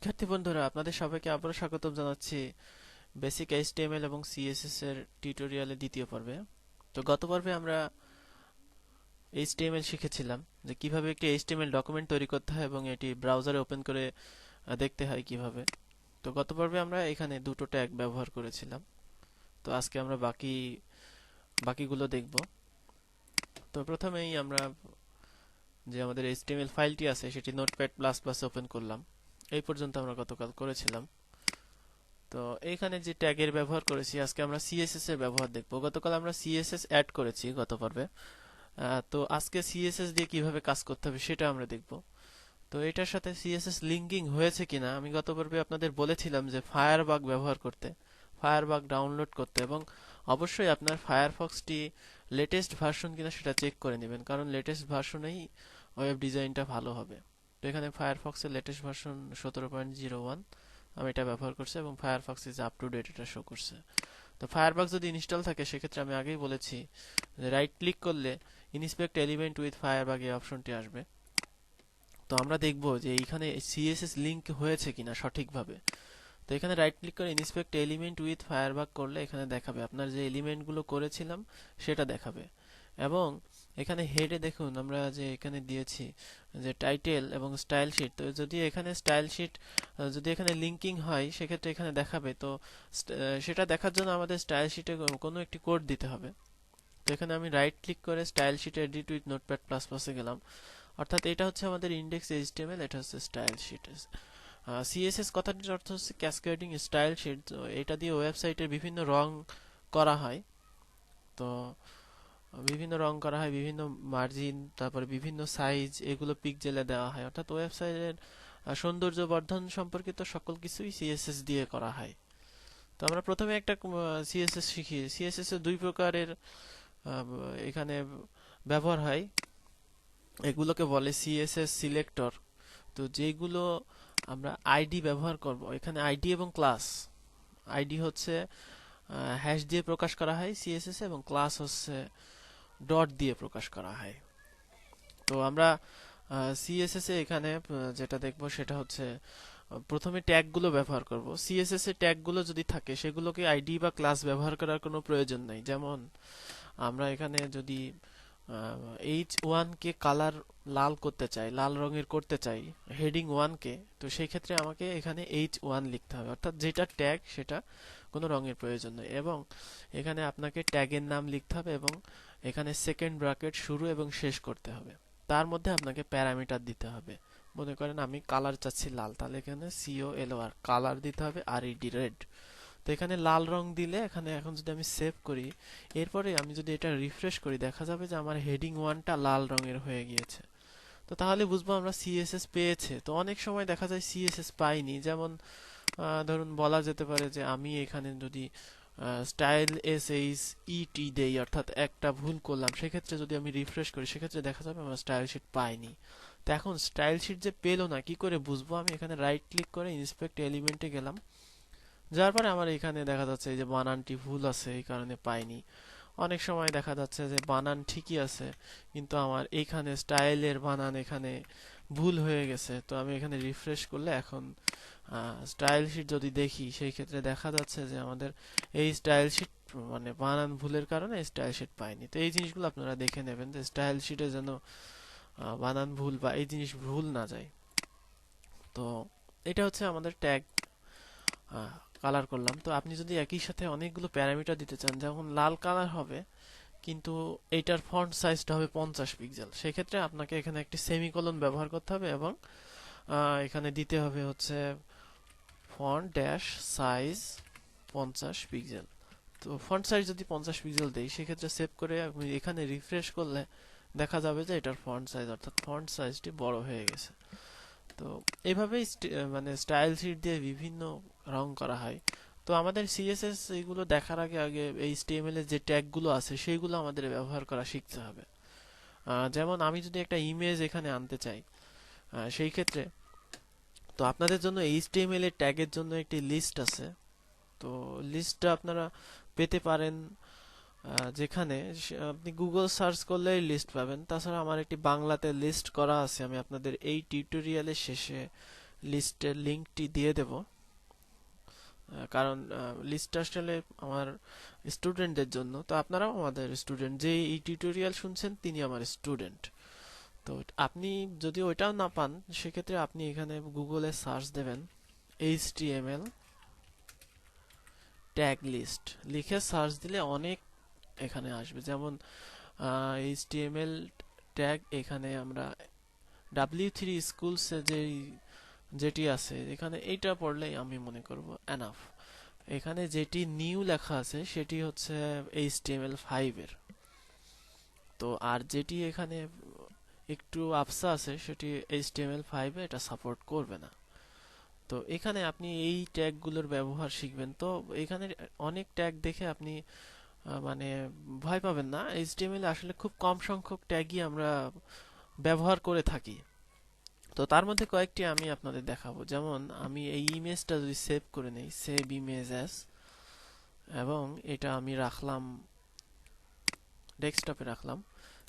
শিক্ষার্থী বন্ধুরা, আপনাদের সবাইকে আবারও স্বাগতম জানাচ্ছি বেসিক এইচটিএমএল এবং সিএসএস এর টিউটোরিয়ালের দ্বিতীয় পর্বে। তো গত পর্বে আমরা এইচটিএমএল শিখেছিলাম যে কিভাবে একটি এইচটিএমএল ডকুমেন্ট তৈরি করতে হয় এবং এটি ব্রাউজারে ওপেন করে দেখতে হয় কিভাবে। তো গত পর্বে আমরা এখানে দুটো ট্যাগ ব্যবহার করেছিলাম। তো আজকে আমরা বাকিগুলো দেখব। তো প্রথমেই আমরা যে আমাদের এইচটিএমএল ফাইলটি আছে সেটি নোটপ্যাড প্লাস প্লাস ওপেন করলাম। এই পর্যন্ত আমরা গতকাল করেছিলাম। তো এইখানে যে ট্যাগের ব্যবহার করেছি, আজকে আমরা সিএসএস এর ব্যবহার দেখব। গতকাল আমরা সিএসএস অ্যাড করেছি গত পর্বে। তো আজকে সিএসএস দিয়ে কিভাবে কাজ করতে হবে সেটা আমরা দেখব। তো এটার সাথে সিএসএস লিঙ্কিং হয়েছে কিনা আমি গত পর্বে আপনাদের বলেছিলাম যে ফায়ারবাগ ব্যবহার করতে, ফায়ারবাগ ডাউনলোড করতে, এবং অবশ্যই আপনার ফায়ারফক্সটি লেটেস্ট ভার্সন কিনা সেটা চেক করে নেবেন, কারণ লেটেস্ট ভার্সনেই ওয়েব ডিজাইনটা ভালো হবে। তো এখানে ফায়ারফক্সের লেটেস্ট ভার্সন 17.01 আমি এটা ব্যবহার করছি এবং Firefox is up to date এটা শো করছে। তো ফায়ারফক্স যদি ইনস্টল থাকে সেক্ষেত্রে আমি আগেই বলেছি যে রাইট ক্লিক করলে ইন্সপেক্ট এলিমেন্ট উইথ ফায়ারবাগ এই অপশনটি আসবে। তো আমরা দেখব যে এইখানে সিএসএস লিংক হয়েছে কিনা সঠিকভাবে। তো এখানে রাইট ক্লিক করে ইন্সপেক্ট এলিমেন্ট উইথ ফায়ারবাগ করলে এখানে দেখাবে আপনার যে এলিমেন্টগুলো করেছিলাম সেটা দেখাবে। এবং এখানে হেডে দেখুন আমরা যে এখানে দিয়েছি যে টাইটেল এবং স্টাইল শিট। তো যদি এখানে স্টাইল শিট যদি এখানে লিঙ্কিং হয় সেক্ষেত্রে এখানে দেখাবে। তো সেটা দেখার জন্য আমাদের স্টাইল শিটে কোনো একটি কোড দিতে হবে। তো এখানে আমি রাইট ক্লিক করে style sheet edit with Notepad plus প্লাসে গেলাম। অর্থাৎ এটা হচ্ছে আমাদের ইন্ডেক্স এইচটিএমএল, এটা হচ্ছে স্টাইল শিট। সিএসএস কথাটির অর্থ হচ্ছে ক্যাসকেডিং স্টাইল শিট। তো এটা দিয়ে ওয়েবসাইটের বিভিন্ন রং করা হয়। তো বিভিন্ন রং করা হয়, বিভিন্ন মার্জিন, তারপরে বিভিন্ন সাইজ, এগুলো পিক্সেলে দেওয়া হয়। অর্থাৎ ওয়েবসাইটের সৌন্দর্য বর্ধন সম্পর্কিত সকল কিছুই সিএসএস দিয়ে করা হয়। তো আমরা প্রথমে একটা সিএসএস শিখি। সিএসএস এর দুই প্রকারের এখানে ব্যবহার হয়। এগুলোকে বলে সিএসএস সিলেক্টর। তো যেগুলো আমরা আইডি ব্যবহার করব, এখানে আইডি এবং ক্লাস। আইডি হচ্ছে হ্যাশ দিয়ে প্রকাশ করা হয় সিএসএস, এবং ক্লাস হচ্ছে ডট দিয়ে প্রকাশ করা হয়। তো আমরা সিএসএস এ এখানে যেটা দেখব সেটা হচ্ছে প্রথমে ট্যাগগুলো ব্যবহার করব। সিএসএস এর ট্যাগগুলো যদি থাকে সেগুলোকে আইডি বা ক্লাস ব্যবহার করার কোনো প্রয়োজন নেই। যেমন আমরা এখানে যদি H1 কে কালার লাল করতে চাই, লাল রঙের করতে চাই হেডিং 1 কে, তো সেই ক্ষেত্রে আমাকে এখানে H1 লিখতে হবে। অর্থাৎ যেটা ট্যাগ সেটা কোনো রঙের প্রয়োজন নেই। এবং এখানে আপনাকে ট্যাগের নাম লিখতে হবে এবং এখানে সেকেন্ড ব্র্যাকেট শুরু এবং শেষ করতে হবে। তার মধ্যে আপনাকে প্যারামিটার দিতে হবে। মনে করেন আমি কালার চাচ্ছি লাল, তাহলে এখানে COLOR কালার দিতে হবে, RED রেড। তো এখানে লাল রং দিলে এখানে এখন যদি আমি সেভ করি, এরপরে আমি যদি এটা রিফ্রেশ করি, দেখা যাবে যে আমার হেডিং 1টা লাল রঙের হয়ে গিয়েছে। তো তাহলে বুঝবো আমরা সিএসএস পেয়েছে। তো অনেক সময় দেখা যায় সিএসএস পাইনি। যেমন ধরুন বলা যেতে পারে যে আমি এখানে যদি স্টাইল SHET দেই, অর্থাৎ একটা ভুল করলাম, সেক্ষেত্রে যদি আমি রিফ্রেশ করি সেক্ষেত্রে দেখা যাবে আমার স্টাইল শিট পাইনি। তো এখন স্টাইল শিট যে পেলো না কি করে বুঝবো? আমি এখানে রাইট ক্লিক করে ইন্সপেক্ট এলিমেন্টে গেলাম, যার পরে আমার এখানে দেখা যাচ্ছে এই যে বানানটি ভুল আছে, এই কারণে পাইনি। অনেক সময় দেখা যাচ্ছে যে বানান ঠিকই আছে কিন্তু আমার এইখানে স্টাইলের বানান এখানে ভুল হয়ে গেছে। তো আমি এখানে রিফ্রেশ করলে এখন স্টাইল শিট যদি দেখি সেই ক্ষেত্রে দেখা যাচ্ছে যে আমাদের এই স্টাইল শিট মানে বানান ভুলের কারণে স্টাইল শিট পাইনি। তো এই জিনিসগুলো আপনারা দেখে নেবেন যে স্টাইল শিটে যেন বানান ভুল বা এই জিনিস ভুল না যায়। তো এটা হচ্ছে আমাদের ট্যাগ কালার করলাম। তো আপনি যদি একই সাথে অনেকগুলো প্যারামিটার দিতে চান, যেমন লাল কালার হবে কিন্তু এইটার ফন্ট সাইজটা হবে 50 পিক্সেল, সেক্ষেত্রে আপনাকে এখানে একটি সেমিকোলন ব্যবহার করতে হবে এবং এখানে দিতে হবে হচ্ছে ফন্ট ড্যাশ সাইজ 50 পিক্সেল। তো ফন্ট সাইজ যদি 50 পিক্সেল দেই সেক্ষেত্রে সেভ করে আমি এখানে রিফ্রেশ করলে দেখা যাবে যে এটার ফন্ট সাইজ অর্থাৎ ফন্ট সাইজটি বড় হয়ে গেছে। তো এইভাবেই মানে স্টাইল শিট দিয়ে বিভিন্ন রং করা হয়। তো আমাদের সিএসএস এগুলো দেখার আগে আগে এইচটিএমএল এর যে ট্যাগগুলো আছে সেইগুলো আমাদের ব্যবহার করা শিখতে হবে। যেমন আমি যদি একটা ইমেজ এখানে আনতে চাই, সেই ক্ষেত্রে তো আপনাদের জন্য এইচটিএমএল এর ট্যাগের জন্য একটি লিস্ট আছে। তো লিস্টটা আপনারা পেতে পারেন যেখানে আপনি গুগল সার্চ করলে লিস্ট পাবেন। তাছাড়া আমার একটি বাংলাতে লিস্ট করা আছে, আমি আপনাদের এই টিউটোরিয়ালের শেষে লিস্টের লিঙ্কটি দিয়ে দেব, কারণ লিস্টটা আসলে আমার স্টুডেন্টদের জন্য। তো আপনারাও আমাদের স্টুডেন্ট, যে এই টিউটোরিয়াল শুনছেন তিনি আমার স্টুডেন্ট। তো আপনি যদি ওইটাও না পান, সেক্ষেত্রে আপনি এখানে গুগলে সার্চ দেবেন HTML ট্যাগ লিস্ট লিখে সার্চ দিলে অনেক এখানে আসবে। যেমন HTML ট্যাগ, এখানে আমরা W3 স্কুলস যেটি আছে এখানে, এইটা পড়লেই আমি মনে করব এনাফ। এখানে যেটি নিউ লেখা আছে সেটি হচ্ছে HTML5 এর। তো আর যেটি এখানে একটু আফসা আছে সেটি HTML5 এ এটা সাপোর্ট করবে না। তো এখানে আপনি এই ট্যাগগুলোর ব্যবহার শিখবেন। তো এখানে অনেক ট্যাগ দেখে আপনি মানে ভয় পাবেন না। HTML এ আসলে খুব কম সংখ্যক ট্যাগই আমরা ব্যবহার করে থাকি। তো তার মধ্যে কয়েকটি আমি আপনাদের দেখাবো। যেমন আমি এই ইমেজটা যদি সেভ করে নেই, সেভ ইমেজ অ্যাজ, এবং এটা আমি রাখলাম ডেস্কটপে রাখলাম।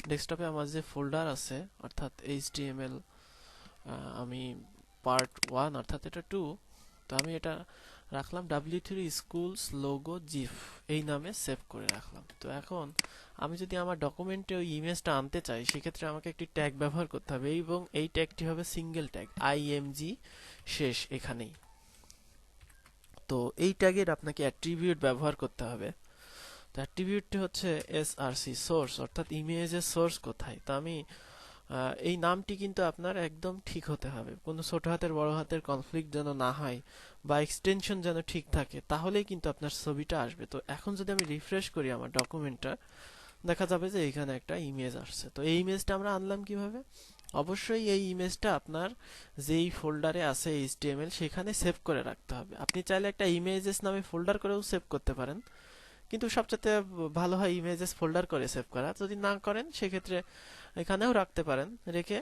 ডেস্কটপে আমার যে ফোল্ডার আছে, অর্থাৎ HTML আমি পার্ট 1 অর্থাৎ এটা 2, তো আমি এটা রাখলাম W3 স্কুলস লোগো জিফ এই নামে সেভ করে রাখলাম। তো এখন আমি যদি আমার ডকুমেন্টে ওই ইমেজটা আনতে চাই, সেক্ষেত্রে আমাকে একটি ট্যাগ ব্যবহার করতে হবে, এবং এই ট্যাগটি হবে সিঙ্গেল ট্যাগ, IMG শেষ এখানেই। তো এই ট্যাগের আপনাকে অ্যাট্রিবিউট ব্যবহার করতে হবে। তো অ্যাট্রিবিউটটি হচ্ছে SRC সোর্স, অর্থাৎ ইমেজের সোর্স কোথায়। তো আমি এই নামটি কিন্তু আপনার একদম ঠিক হতে হবে, কোনো ছোট হাতের বড় হাতের কনফ্লিক্ট যেন না হয়, বা এক্সটেনশন যেন ঠিক থাকে, তাহলেই কিন্তু আপনার ছবিটা আসবে। তো এখন যদি আমি রিফ্রেশ করি আমার ডকুমেন্টটা, দেখা যাবে যে এখানে একটা ইমেজ আসছে। তো এই ইমেজটা আমরা আনলাম কিভাবে? অবশ্যই এই ইমেজটা আপনার যেই ফোল্ডারে আছে HTML সেখানে সেভ করে রাখতে হবে। আপনি চাইলে একটা ইমেজেস নামে ফোল্ডার করেও সেভ করতে পারেন, কিন্তু সবচেয়ে ভালো হয় ইমেজেস ফোল্ডার করে সেভ করা। যদি না করেন সেক্ষেত্রে এখানেও রাখতে পারেন, রেখে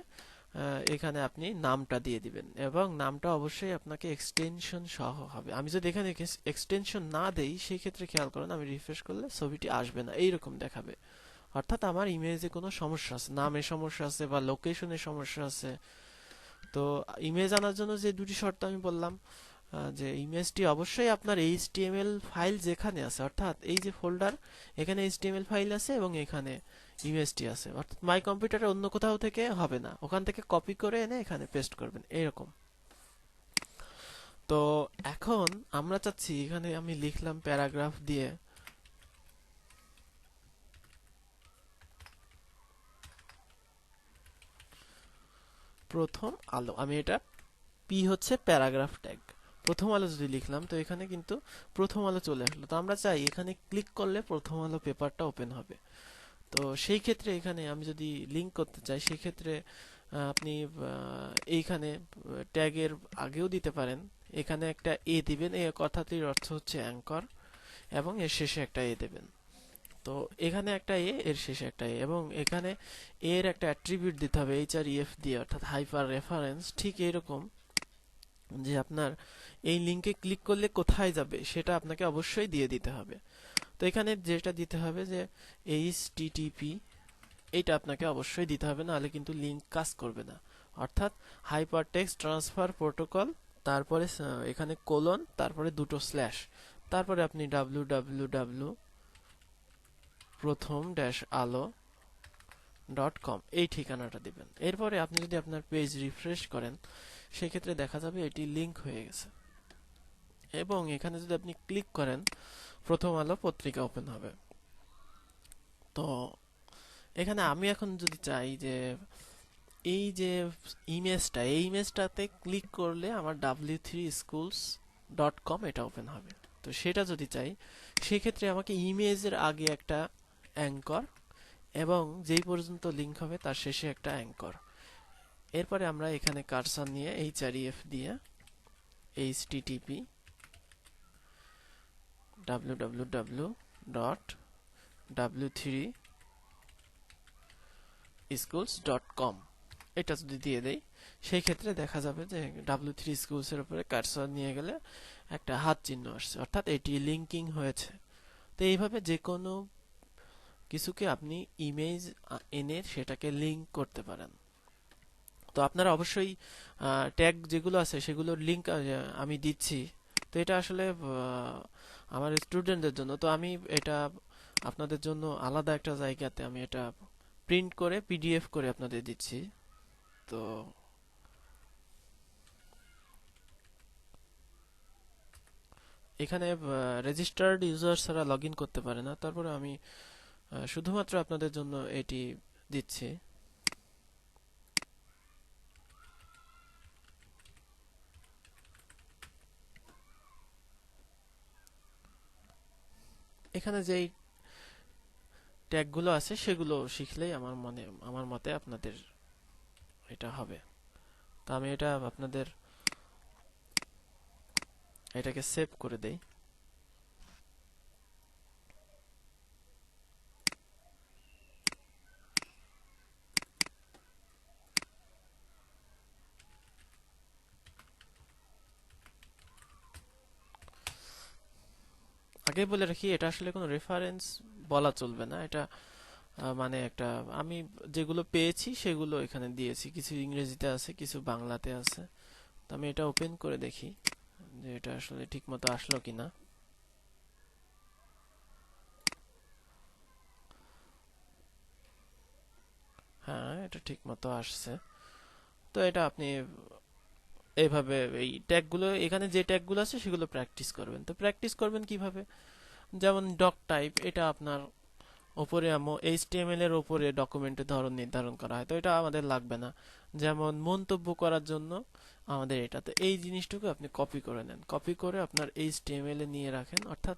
এখানে আপনি নামটা দিয়ে দিবেন, এবং নামটা অবশ্যই আপনাকে এক্সটেনশন সহ হবে। আমি যদি এখানে এক্সটেনশন না দেই, সেই ক্ষেত্রে খেয়াল করেন আমি রিফ্রেশ করলে ছবিটি আসবে না, এইরকম দেখাবে। অর্থাৎ আমার ইমেজে কোনো সমস্যা আছে, নামে সমস্যা আছে বা লোকেশনে সমস্যা আছে। তো ইমেজ আনার জন্য যে দুটি শর্ত আমি বললাম, যে ইমেজটি অবশ্যই আপনার HTML ফাইল যেখানে আছে, অর্থাৎ এই যে ফোল্ডার, এখানে HTML ফাইল আছে এবং এখানে ইমেজটি আছে, অর্থাৎ মাই কম্পিউটারে অন্য কোথাও থেকে হবে না, ওখান থেকে কপি করে এনে এখানে পেস্ট করবেন এরকম। তো এখন আমরা চাচ্ছি, এখানে আমি লিখলাম প্যারাগ্রাফ দিয়ে প্রথম আলো, আমি এটা পি হচ্ছে প্যারাগ্রাফ ট্যাগ, প্রথম আলো যদি লিখলাম, তো এখানে কিন্তু প্রথম আলো চলে আসলো। তো আমরা চাই এখানে ক্লিক করলে প্রথম আলো পেপারটা ওপেন হবে। তো সেই ক্ষেত্রে এখানে আমি যদি লিংক করতে চাই, সেই ক্ষেত্রে আপনি এইখানে ট্যাগের আগেও দিতে পারেন, এখানে একটা দিবেন, এই কথাটির অর্থ হচ্ছে অ্যাঙ্কর, এবং এর শেষে একটা দেবেন। তো এখানে একটা এর শেষে একটা এবং এখানে এর একটা অ্যাট্রিবিউট দিতে হবে HREF দিয়ে, অর্থাৎ হাইপার রেফারেন্স। ঠিক এরকম, যে আপনার এই লিংকে ক্লিক করলে কোথায় যাবে সেটা আপনাকে অবশ্যই দিয়ে দিতে হবে। তো এখানে যেটা দিতে হবে যে HTTP, এটা আপনাকে অবশ্যই দিতে হবে, নাহলে কিন্তু লিংক কাজ করবে না। অর্থাৎ হাইপার টেক্সট ট্রান্সফার প্রোটোকল, তারপরে এখানে কোলন, তারপরে দুটো স্ল্যাশ, তারপরে আপনি www প্রথম আলো.com এই ঠিকানাটা দিবেন। এরপরে আপনি যদি আপনার পেজ রিফ্রেশ করেন, সেক্ষেত্রে দেখা যাবে এটি লিংক হয়ে গেছে, এবং এখানে যদি আপনি ক্লিক করেন, প্রথম আলো পত্রিকা ওপেন হবে। তো এখানে আমি এখন যদি চাই যে এই যে ইমেজটা, এই ইমেজটাতে ক্লিক করলে আমার w3schools.com এটা ওপেন হবে। তো সেটা যদি চাই, সেক্ষেত্রে আমাকে ইমেজের আগে একটা অ্যাঙ্কর, এবং যেই পর্যন্ত লিংক হবে তার শেষে একটা অ্যাঙ্কর। এরপরে আমরা এখানে কার্সর নিয়ে HREF দিয়ে http www.w3schools.com এটা যদি দিয়ে দেই, সেই ক্ষেত্রে দেখা যাবে যে W3 schools এর উপরে কার্সর নিয়ে গেলে একটা হাত চিহ্ন আসছে, অর্থাৎ এটি লিংকিং হয়েছে। তো এইভাবে যে কোনো কিছুকে আপনি ইমেজ এনে সেটাকে লিংক করতে পারেন। তো তো আপনারা অবশ্যই ট্যাগ যেগুলো আছে সেগুলোর লিংক আমি দিচ্ছি। তো এটা আসলে আমার স্টুডেন্টদের জন্য, তো আমি এটা আপনাদের জন্য আলাদা একটা জায়গাতে আমি এটা প্রিন্ট করে পিডিএফ করে আপনাদের দিচ্ছি। তো এখানে রেজিস্টার্ড ইউজার ছাড়া লগ ইন করতে পারে না, তারপরে আমি শুধুমাত্র আপনাদের জন্য এটি দিচ্ছি। এখানে যেই ট্যাগগুলো আছে সেগুলো শিখলেই আমার মতে আপনাদের এটা হবে। তো আমি এটা আপনাদের এটাকে সেভ করে দেই। আগে বলে রাখি, এটা আসলে কোনো রেফারেন্স বলা চলবে না। এটা মানে একটা আমি যেগুলো পেয়েছি সেগুলো এখানে দিয়েছি, কিছু ইংরেজিতে আছে, কিছু বাংলাতে আছে। তো আমি এটা ওপেন করে দেখি যে এটা আসলে ঠিক মতো আসলো কিনা। হ্যাঁ, এটা ঠিক মতো আসছে। তো এটা আপনি এইভাবে এই ট্যাগগুলো, এখানে যে ট্যাগগুলো আছে সেগুলো প্র্যাকটিস করবেন। তো প্র্যাকটিস করবেন কিভাবে? যেমন ডক টাইপ, এটা আপনার উপরে HTML এর উপরে ডকুমেন্টের ধরন নির্ধারণ করা হয়, তো এটা আমাদের লাগবে না। যেমন মন্তব্য করার জন্য আমাদের এটা, তো এই জিনিসটুকু আপনি কপি করে নেন, কপি করে আপনার HTML এ নিয়ে রাখেন। অর্থাৎ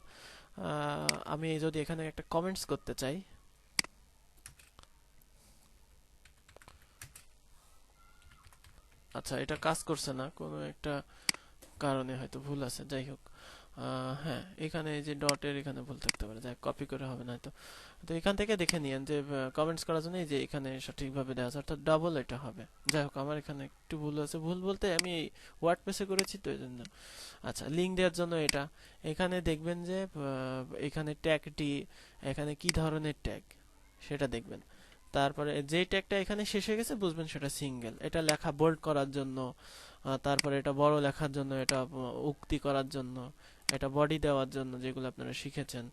আমি যদি এখানে একটা কমেন্টস করতে চাই, আচ্ছা এটা কাজ করছে না, কোনো একটা কারণে হয়তো ভুল আছে, যাই হোক। হ্যাঁ, এখানে এই যে ডটের এখানে ভুল থাকতে পারে, যাই কপি করে হবে না হয়তো। তো এখান থেকে দেখে নিয়েন যে কমেন্টস করার জন্য এই যে এখানে সঠিকভাবে দেওয়া আছে, অর্থাৎ ডাবল এটা হবে। যাই হোক, আমার এখানে একটু ভুল আছে, ভুল বলতে আমি ওয়ার্ডপ্রেসে করেছি তো এই জন্য। আচ্ছা, লিঙ্ক দেওয়ার জন্য এটা এখানে দেখবেন যে এখানে ট্যাগটি এখানে কি ধরনের ট্যাগ সেটা দেখবেন। তারপরে যে ট্যাগটা এখানে শেষ হয়ে গেছে বুঝবেন সেটা সিঙ্গেল। এটা লেখা বোল্ড করার জন্য, তারপরে এটা বড় লেখার জন্য, এটা উক্তি করার জন্য, এটা বডি দেওয়ার জন্য যেগুলো আপনারা শিখেছেন,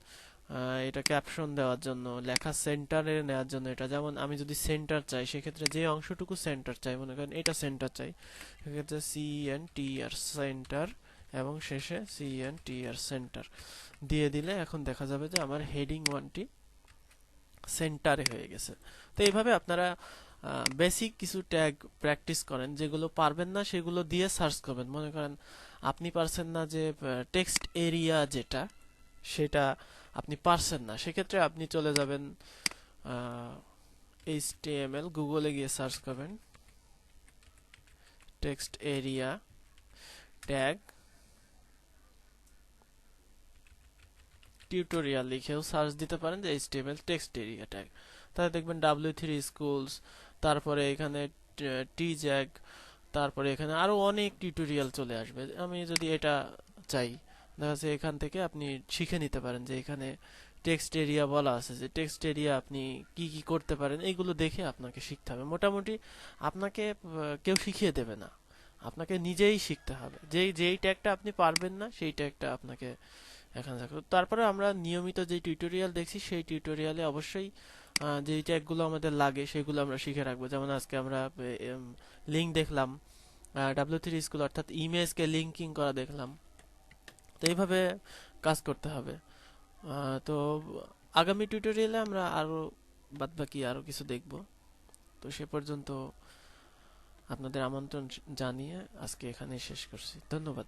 এটা ক্যাপশন দেওয়ার জন্য, লেখা সেন্টারে নেওয়ার জন্য। এটা যেমন আমি যদি সেন্টার চাই, সেক্ষেত্রে যে অংশটুকু সেন্টার চাই, মনে করেন এটা সেন্টার চাই, সেক্ষেত্রে CNTR সেন্টার এবং শেষে CNTR সেন্টার দিয়ে দিলে এখন দেখা যাবে যে আমার হেডিং ওয়ানটি সেন্টারে হয়ে গেছে। তো এইভাবে আপনারা বেসিক কিছু ট্যাগ প্র্যাকটিস করেন, যেগুলো পারবেন না সেগুলো দিয়ে সার্চ করবেন। মনে করেন আপনি পারছেন না যে টেক্সট এরিয়া যেটা, সেটা আপনি পারছেন না, সেক্ষেত্রে আপনি চলে যাবেন HTML, গুগলে গিয়ে সার্চ করবেন টেক্সট এরিয়া ট্যাগ টিউটোরিয়াল লিখেও সার্চ দিতে পারেন যে HTML টেক্সট এরিয়া ট্যাগ, তাহলে দেখবেন W3 স্কুলস, তারপরে এখানে টি-জ্যাগ, তারপরে এখানে আরো অনেক টিউটোরিয়াল চলে আসবে। আমি যদি এটা চাই, দেখা যাচ্ছে এখান থেকে আপনি শিখে নিতে পারেন যে এখানে টেক্সট এরিয়া বলা আছে, যে টেক্সট এরিয়া আপনি কি কি করতে পারেন, এগুলো দেখে আপনাকে শিখতে হবে। মোটামুটি আপনাকে কেউ শিখিয়ে দেবে না, আপনাকে নিজেই শিখতে হবে। যেই ট্যাগটা আপনি পারবেন না সেই ট্যাগটা আপনাকে এখানে থাকবে। তারপরে আমরা নিয়মিত যে টিউটোরিয়াল দেখছি সেই টিউটোরিয়ালে অবশ্যই যে ট্যাগগুলো আমাদের লাগে সেগুলো আমরা শিখে রাখবো। যেমন আজকে আমরা লিঙ্ক দেখলাম, W3 স্কুল অর্থাৎ ইমেজকে লিঙ্কিং করা দেখলাম। তো এইভাবে কাজ করতে হবে। তো আগামী টিউটোরিয়ালে আমরা আরো বাদবাকি আরো কিছু দেখব। তো সে পর্যন্ত আপনাদের আমন্ত্রণ জানিয়ে আজকে এখানেই শেষ করছি। ধন্যবাদ।